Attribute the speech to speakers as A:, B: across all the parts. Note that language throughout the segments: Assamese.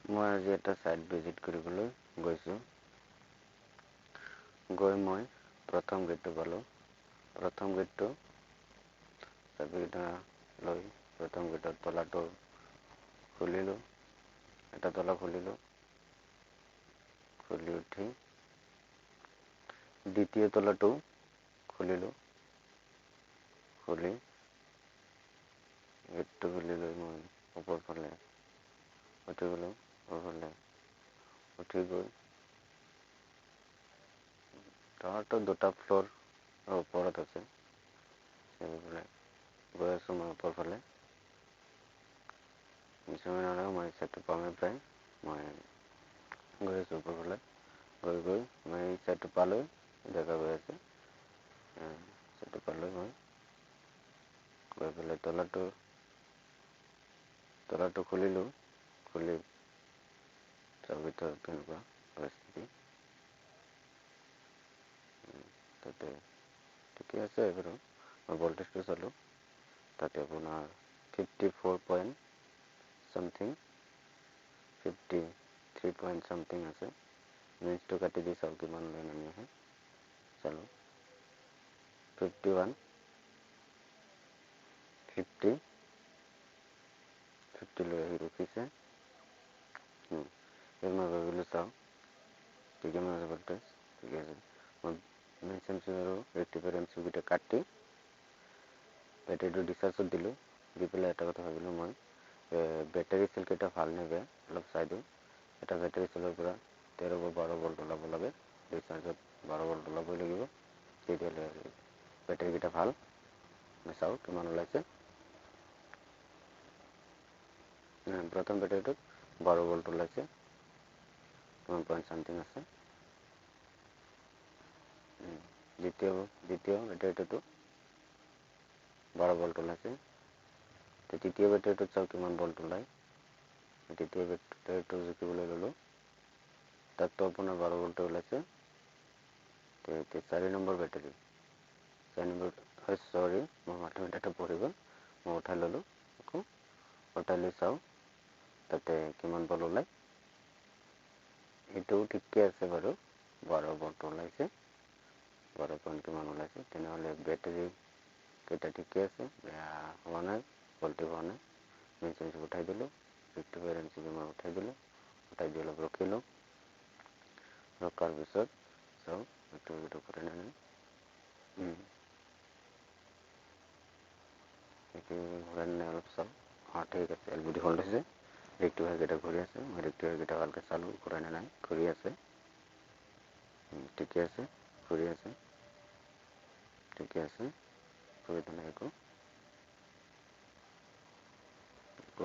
A: মই আজি এটা সাইট ভিজিট কৰিবলৈ গৈছোঁ। গৈ মই প্ৰথম গেটটো পালোঁ। প্ৰথম গেটটো চাবিকেইটা লৈ প্ৰথম গেটৰ তলাটো খুলিলোঁ। এটা তলা খুলিলোঁ। খুলি উঠি দ্বিতীয় তলাটো খুলিলোঁ। খুলি গেটটো খুলি লৈ মই ওপৰ ফালে উঠি গ'লোঁ। ওপৰফালে উঠি গৈ তাহাঁতৰ 2টা ফ্ল'ৰ ওপৰত আছে। সেইফালে গৈ আছোঁ মই ওপৰ ফালে। মই ছাইডটো পামেই প্ৰায়। মই গৈ আছোঁ ওপৰ ফালে। গৈ মই এই ছাইডটো পালোঁ। দেখা গৈ আছে। ছাইডটো পালোঁ মই। গৈ পেলাই তলাটো খুলিলোঁ। খুলি তাৰ ভিতৰত কেনেকুৱা পৰিস্থিতি। তাতে ঠিকে আছে বাৰু। মই ভল্টেজটো চালোঁ। তাতে আপোনাৰ 54 পইণ্ট চামথিং, 53 পইণ্ট চামথিং আছে। মিনিটটো কাটি দি চাওঁ কিমান লৈ নামি আহে। চালোঁ 51, 50 লৈ আহি ৰখিছে। মই ভাবিলোঁ চাওঁ কিমান আছে ভল্টেজ। ঠিকে আছে। মই মেইন চেঞ্চৰ আৰু ৰেক্টিফায়াৰ এমচিবিটা কাটি বেটাৰীটো ডিছচাৰ্জত দিলোঁ। দি পেলাই এটা কথা ভাবিলোঁ মই, বেটাৰী চেলকেইটা ভাল নে বেয়া অলপ চাই দিওঁ। এটা বেটাৰী চেলৰ পৰা 13 বা 12 ভল্ট ওলাব লাগে। ডিছচাৰ্জত 12 ভল্ট ওলাবই লাগিব। তেতিয়াহ'লে বেটাৰীকেইটা ভাল। মই চাওঁ কিমান ওলাইছে। প্ৰথম বেটাৰীটোত 12 ভল্ট ওলাইছে। 1 পইণ্ট চামথিং আছে। দ্বিতীয় বেটাৰীটোতো 12 ভল্ট ওলাইছে। তৃতীয় বেটাৰীটোত চাওঁ কিমান ভল্ট ওলায়। তৃতীয় বেটাৰীটো জুখিবলৈ ল'লোঁ। তাততো আপোনাৰ 12 ভল্ট ওলাইছে। এতিয়া 4 নম্বৰ বেটাৰী। 4 নম্বৰ চৰি, মোৰ মাথাত পৰি গ'ল। মই উঠাই ল'লোঁ। আকৌ উঠাই লৈ চাওঁ তাতে কিমান ভল্ট ওলায়। এইটোও ঠিকে আছে বাৰু। 12 ভল্ট ওলাইছে। 12 পইণ্ট কিমান ওলাইছে। তেনেহ'লে বেটাৰী কেইটা ঠিকে আছে, বেয়া হোৱা নাই, ভল্টি হোৱা নাই। মেইন চেঞ্চ উঠাই দিলোঁ। ৰেক্টিফায়াৰ এমচিবি মই উঠাই দিলোঁ। উঠাই দি অলপ ৰখিলোঁ। ৰখাৰ পিছত চাওঁ ৰেক্টিফায়াৰটো ঘূৰে নে নাই। ঘূৰে নে নাই অলপ চাওঁ। ঠিক আছে। এলবিডি হোল্ড হৈছে। ৰেক্টিফায়াৰকেইটা ঘূৰি আছে। মই ৰেক্টিফায়াৰকেইটা ভালকৈ চালোঁ, ঘূৰে নে নাই। ঘূৰি আছে। ঠিকে আছে। ঘূৰি আছে। ঠিকে আছে। অসুবিধা নাই একো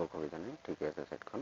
A: অসুবিধা নাই। ঠিকে আছে ছাইটখন।